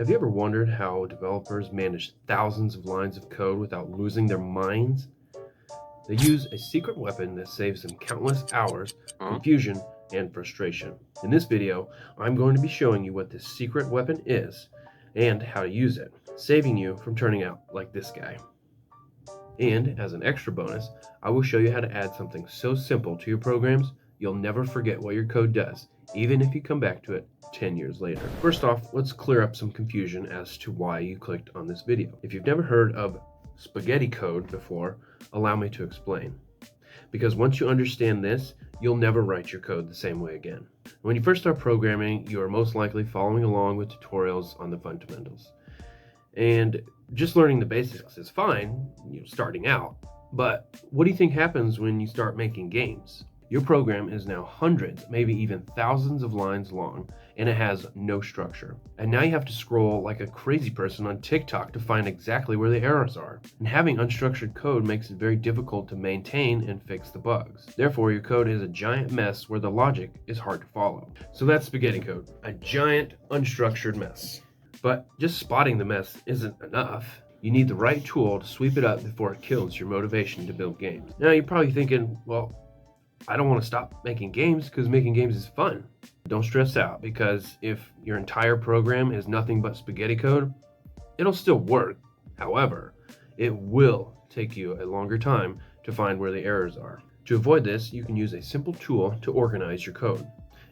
Have you ever wondered how developers manage thousands of lines of code without losing their minds? They use a secret weapon that saves them countless hours, Huh? confusion, and frustration. In this video, I'm going to be showing you what this secret weapon is and how to use it, saving you from turning out like this guy. And as an extra bonus, I will show you how to add something so simple to your programs, you'll never forget what your code does, even if you come back to it 10 years later. First off, let's clear up some confusion as to why you clicked on this video. If you've never heard of spaghetti code before, allow me to explain. Because once you understand this, you'll never write your code the same way again. When you first start programming, you are most likely following along with tutorials on the fundamentals. And just learning the basics is fine, starting out. But what do you think happens when you start making games? Your program is now hundreds, maybe even thousands of lines long, and it has no structure. And now you have to scroll like a crazy person on TikTok to find exactly where the errors are. And having unstructured code makes it very difficult to maintain and fix the bugs. Therefore, your code is a giant mess where the logic is hard to follow. So that's spaghetti code, a giant unstructured mess. But just spotting the mess isn't enough. You need the right tool to sweep it up before it kills your motivation to build games. Now you're probably thinking, well, I don't want to stop making games because making games is fun. Don't stress out, because if your entire program is nothing but spaghetti code, it'll still work. However, it will take you a longer time to find where the errors are. To avoid this, you can use a simple tool to organize your code.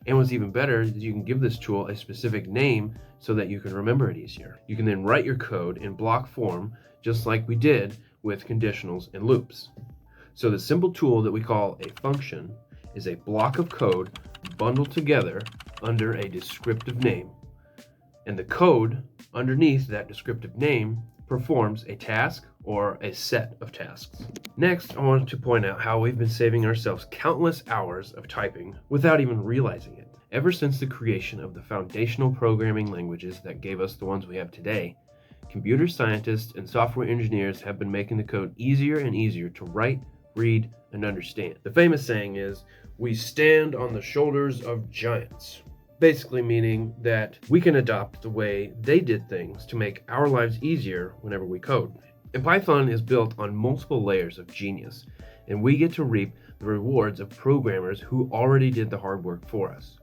And what's even better is you can give this tool a specific name so that you can remember it easier. You can then write your code in block form, just like we did with conditionals and loops. So the simple tool that we call a function is a block of code bundled together under a descriptive name. And the code underneath that descriptive name performs a task or a set of tasks. Next, I want to point out how we've been saving ourselves countless hours of typing without even realizing it. Ever since the creation of the foundational programming languages that gave us the ones we have today, computer scientists and software engineers have been making the code easier and easier to write, read, and understand. The famous saying is, "We stand on the shoulders of giants." Basically meaning that we can adopt the way they did things to make our lives easier whenever we code. And Python is built on multiple layers of genius, and we get to reap the rewards of programmers who already did the hard work for us.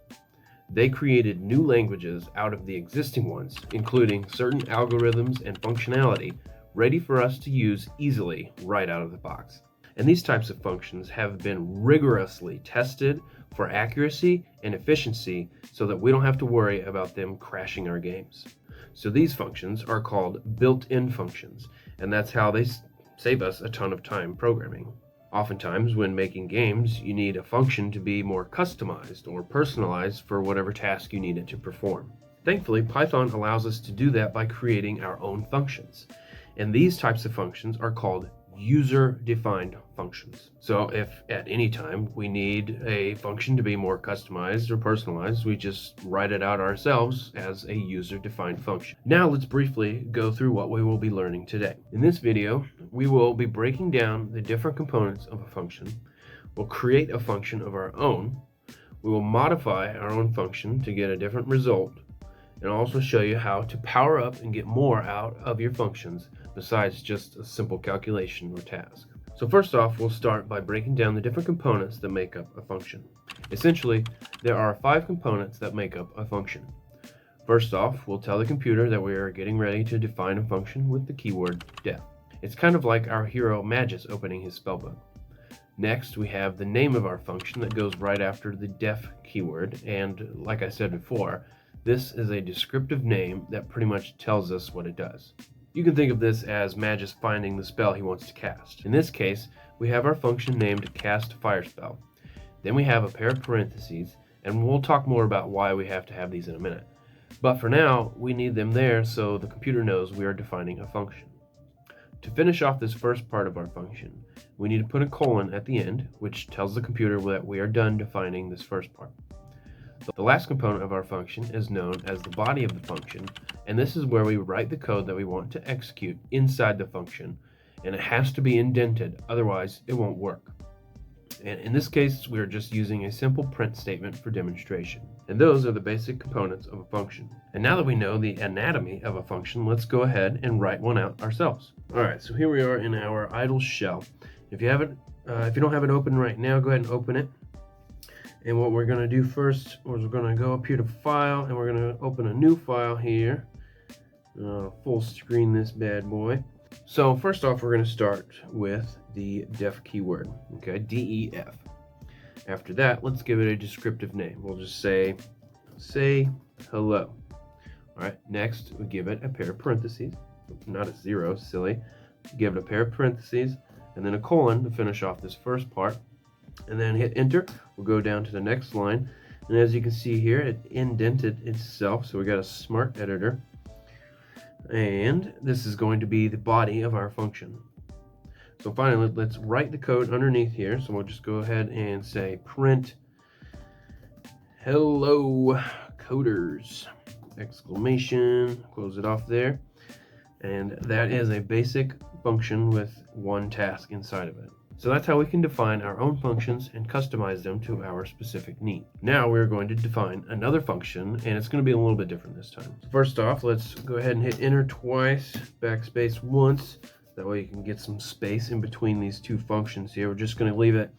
They created new languages out of the existing ones, including certain algorithms and functionality ready for us to use easily right out of the box. And these types of functions have been rigorously tested for accuracy and efficiency so that we don't have to worry about them crashing our games. So these functions are called built-in functions, and that's how they save us a ton of time programming. Oftentimes, when making games, you need a function to be more customized or personalized for whatever task you need it to perform. Thankfully, Python allows us to do that by creating our own functions. And these types of functions are called user-defined functions. So if at any time we need a function to be more customized or personalized, we just write it out ourselves as a user-defined function. Now let's briefly go through what we will be learning today. In this video, we will be breaking down the different components of a function. We'll create a function of our own. We will modify our own function to get a different result, and I'll also show you how to power up and get more out of your functions besides just a simple calculation or task. So first off, we'll start by breaking down the different components that make up a function. Essentially, there are 5 components that make up a function. First off, we'll tell the computer that we are getting ready to define a function with the keyword def. It's kind of like our hero Magus opening his spellbook. Next, we have the name of our function that goes right after the def keyword, and like I said before, this is a descriptive name that pretty much tells us what it does. You can think of this as Magus finding the spell he wants to cast. In this case, we have our function named cast fire spell. Then we have a pair of parentheses, and we'll talk more about why we have to have these in a minute. But for now, we need them there so the computer knows we are defining a function. To finish off this first part of our function, we need to put a colon at the end, which tells the computer that we are done defining this first part. The last component of our function is known as the body of the function, and this is where we write the code that we want to execute inside the function, and it has to be indented, otherwise it won't work. And in this case, we're just using a simple print statement for demonstration. And those are the basic components of a function. And now that we know the anatomy of a function, let's go ahead and write one out ourselves. All right, so here we are in our idle shell. If you don't have it open right now, go ahead and open it. And what we're going to do first is we're going to go up here to File, and we're going to open a new file here. Full screen this bad boy. So first off, we're going to start with the def keyword, okay, DEF. After that, let's give it a descriptive name. We'll just say hello. All right, next we give it a pair of parentheses, not a zero, silly. Give it a pair of parentheses, and then a colon to finish off this first part. And then hit enter. We'll go down to the next line. And as you can see here, it indented itself, so we got a smart editor. And this is going to be the body of our function. So finally, let's write the code underneath here. So we'll just go ahead and say print hello coders, exclamation, close it off there. And that is a basic function with one task inside of it. So that's how we can define our own functions and customize them to our specific need. Now we're going to define another function, and it's going to be a little bit different this time. First off, let's go ahead and hit enter twice, backspace once. That way you can get some space in between these two functions here. We're just going to leave it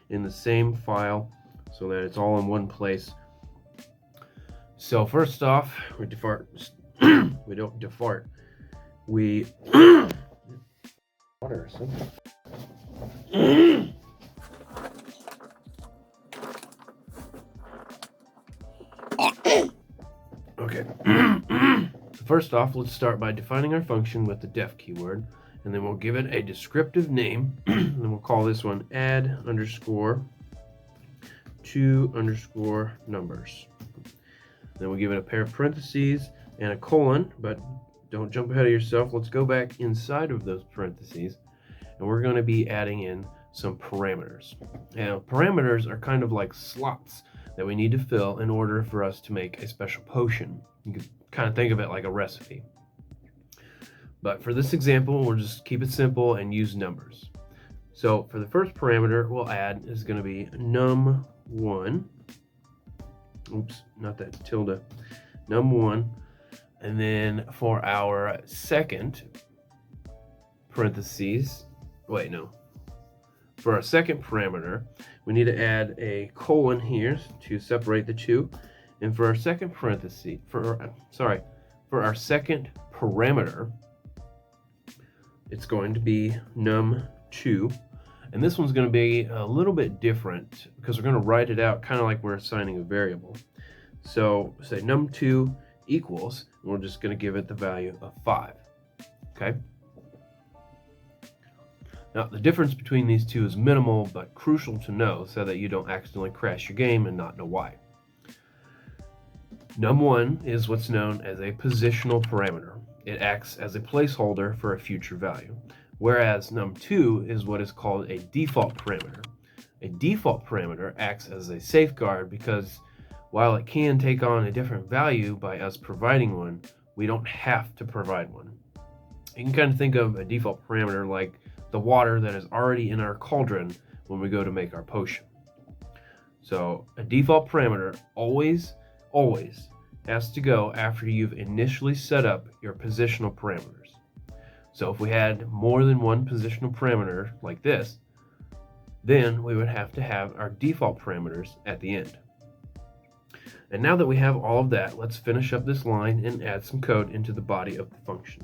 in the same file so that it's all in one place. So first off, we defart. We don't defart. We water or something. Okay. First off, let's start by defining our function with the def keyword, and then we'll give it a descriptive name, and then we'll call this one add underscore to underscore numbers. Then we'll give it a pair of parentheses and a colon, but don't jump ahead of yourself. Let's go back inside of those parentheses, and we're going to be adding in some parameters. Now, parameters are kind of like slots that we need to fill in order for us to make a special potion. You can kind of think of it like a recipe. But for this example, we'll just keep it simple and use numbers. So for the first parameter we'll add is going to be num1. Oops, not that tilde. Num1. And then for our second parentheses, wait, no. For our second parameter, we need to add a colon here to separate the two. And for our second parenthesis, for our second parameter, it's going to be num2. And this one's going to be a little bit different because we're going to write it out kind of like we're assigning a variable. So say num2 equals, and we're just going to give it the value of 5. Okay? Now, the difference between these two is minimal, but crucial to know so that you don't accidentally crash your game and not know why. Num1 is what's known as a positional parameter. It acts as a placeholder for a future value, whereas num2 is what is called a default parameter. A default parameter acts as a safeguard because while it can take on a different value by us providing one, we don't have to provide one. You can kind of think of a default parameter like the water that is already in our cauldron when we go to make our potion. So a default parameter always has to go after you've initially set up your positional parameters. So if we had more than one positional parameter like this, then we would have to have our default parameters at the end. And now that we have all of that, let's finish up this line and add some code into the body of the function.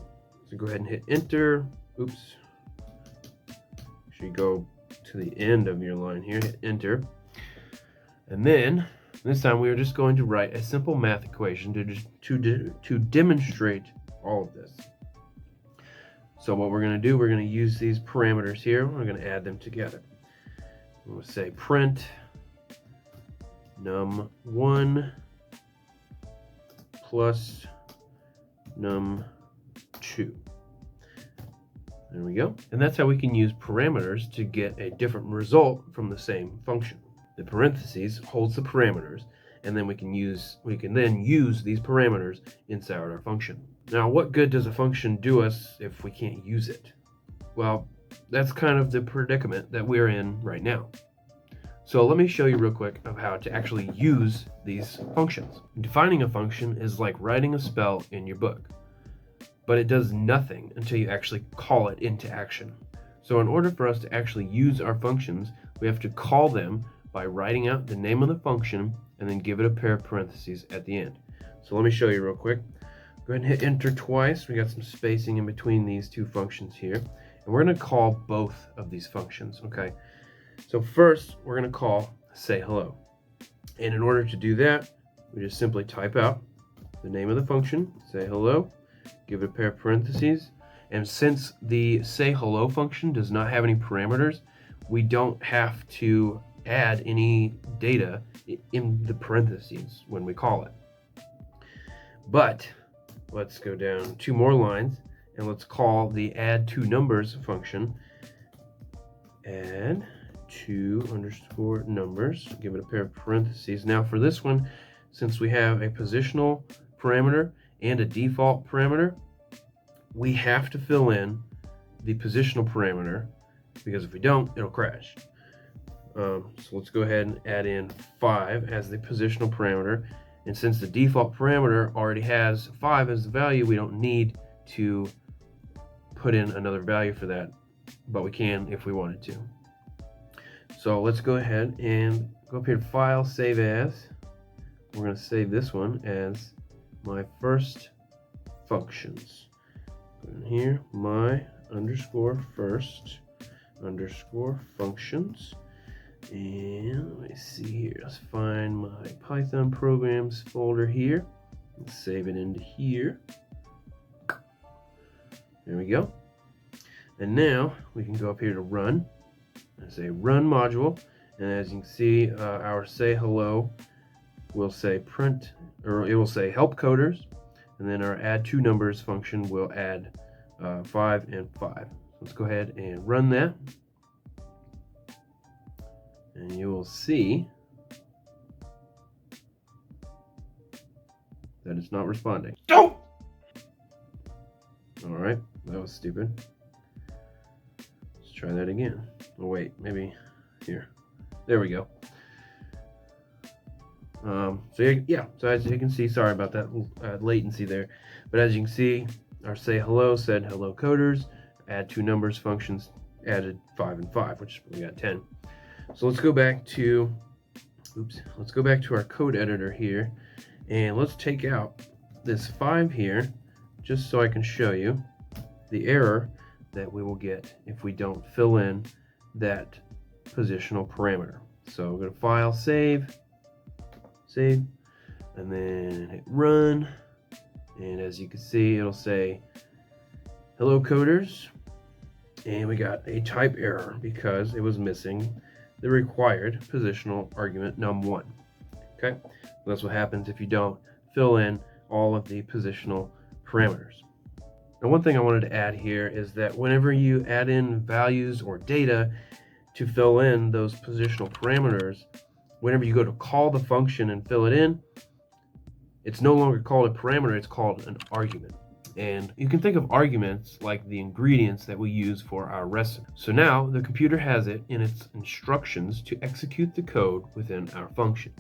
So go ahead and hit enter. Oops. You go to the end of your line here, hit enter. And then this time we are just going to write a simple math equation to demonstrate all of this. So what we're going to do, we're going to use these parameters here. We're going to add them together. We'll say print num1 plus num2. There we go. And that's how we can use parameters to get a different result from the same function. The parentheses holds the parameters, and then we can then use these parameters inside our function. Now, what good does a function do us if we can't use it? Well, that's kind of the predicament that we're in right now. So let me show you real quick of how to actually use these functions. Defining a function is like writing a spell in your book, but it does nothing until you actually call it into action. So in order for us to actually use our functions, we have to call them by writing out the name of the function and then give it a pair of parentheses at the end. So let me show you real quick. Go ahead and hit enter twice. We got some spacing in between these two functions here. And we're going to call both of these functions, okay? So first, we're going to call say hello. And in order to do that, we just simply type out the name of the function, say hello, give it a pair of parentheses. And since the say hello function does not have any parameters, we don't have to add any data in the parentheses when we call it. But let's go down 2 more lines and let's call the add 2 numbers function. Add 2 underscore numbers, give it a pair of parentheses. Now for this one, since we have a positional parameter and a default parameter, we have to fill in the positional parameter, because if we don't, it'll crash. So let's go ahead and add in 5 as the positional parameter. And since the default parameter already has 5 as the value, we don't need to put in another value for that, but we can if we wanted to. So let's go ahead and go up here to File, Save As. We're going to save this one as my first functions. Put in here, my underscore first underscore functions. And let me see here, let's find my Python programs folder here and save it into here. There we go. And now we can go up here to run and say run module. And as you can see, our say hello will say print, or it will say help coders. And then our add 2 numbers function will add 5 and 5. Let's go ahead and run that. And you will see that it's not responding. Don't! Alright, that was stupid. Let's try that again. Oh wait, maybe here. There we go. So as you can see, sorry about that latency there. But as you can see, our say hello said hello coders, add 2 numbers functions added 5 and 5, which we got 10. So let's go back to our code editor here, and let's take out this 5 here, just so I can show you the error that we will get if we don't fill in that positional parameter. So we're going to File, Save, and then hit Run, and as you can see, it'll say hello coders, and we got a type error because it was missing the required positional argument num1. Okay, that's what happens if you don't fill in all of the positional parameters. Now, one thing I wanted to add here is that whenever you add in values or data to fill in those positional parameters, whenever you go to call the function and fill it in, it's no longer called a parameter, it's called an argument. And you can think of arguments like the ingredients that we use for our recipe. So now the computer has it in its instructions to execute the code within our functions.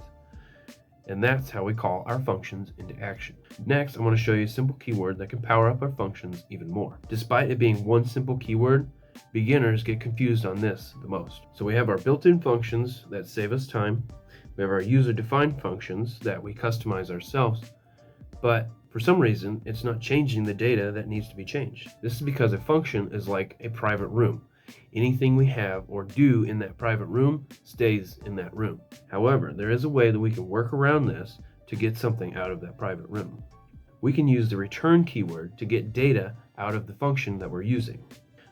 And that's how we call our functions into action. Next, I want to show you a simple keyword that can power up our functions even more. Despite it being one simple keyword, beginners get confused on this the most. So we have our built-in functions that save us time. We have our user-defined functions that we customize ourselves. But for some reason, it's not changing the data that needs to be changed. This is because a function is like a private room. Anything we have or do in that private room stays in that room. However, there is a way that we can work around this to get something out of that private room. We can use the return keyword to get data out of the function that we're using.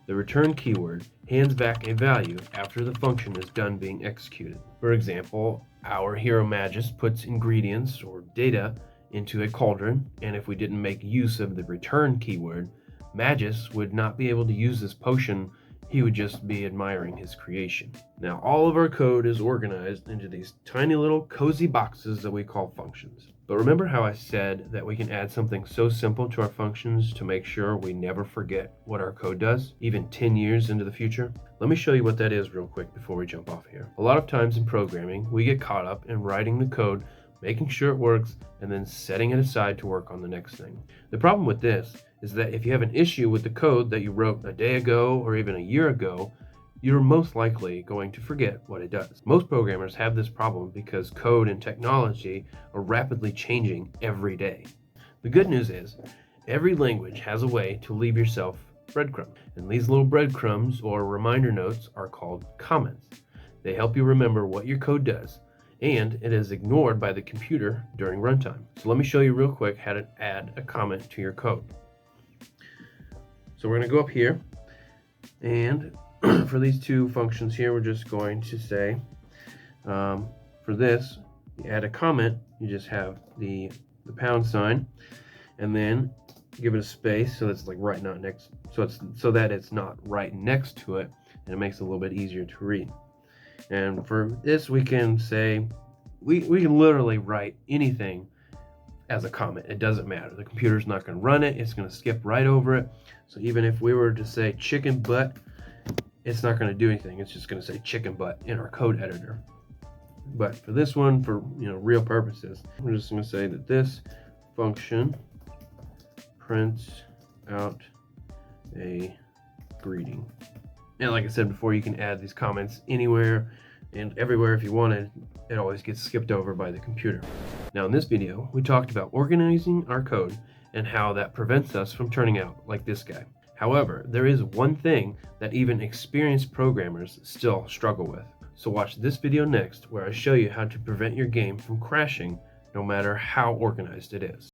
The return keyword hands back a value after the function is done being executed. For example, our hero Magus puts ingredients or data into a cauldron, and if we didn't make use of the return keyword, Magus would not be able to use this potion he would just be admiring his creation. Now, all of our code is organized into these tiny little cozy boxes that we call functions. But remember how I said that we can add something so simple to our functions to make sure we never forget what our code does, even 10 years into the future? Let me show you what that is real quick before we jump off here. A lot of times in programming, we get caught up in writing the code, making sure it works, and then setting it aside to work on the next thing. The problem with this is that if you have an issue with the code that you wrote a day ago or even a year ago, you're most likely going to forget what it does. Most programmers have this problem because code and technology are rapidly changing every day. The good news is, every language has a way to leave yourself breadcrumbs. And these little breadcrumbs or reminder notes are called comments. They help you remember what your code does, and it is ignored by the computer during runtime. So let me show you real quick how to add a comment to your code. So we're going to go up here, and for these two functions here, we're just going to say, for this, you add a comment, you just have the pound sign, and then give it a space so it's like right not next, so that it's not right next to it, and it makes it a little bit easier to read. And for this, we can say, we can literally write anything as a comment. It doesn't matter. The computer's not going to run it. It's going to skip right over it. So even if we were to say chicken butt, it's not going to do anything. It's just going to say chicken butt in our code editor. But for this one, for real purposes, we're just going to say that this function prints out a greeting. And like I said before, you can add these comments anywhere and everywhere if you wanted. It always gets skipped over by the computer. Now in this video, we talked about organizing our code and how that prevents us from turning out like this guy. However, there is one thing that even experienced programmers still struggle with. So watch this video next, where I show you how to prevent your game from crashing no matter how organized it is.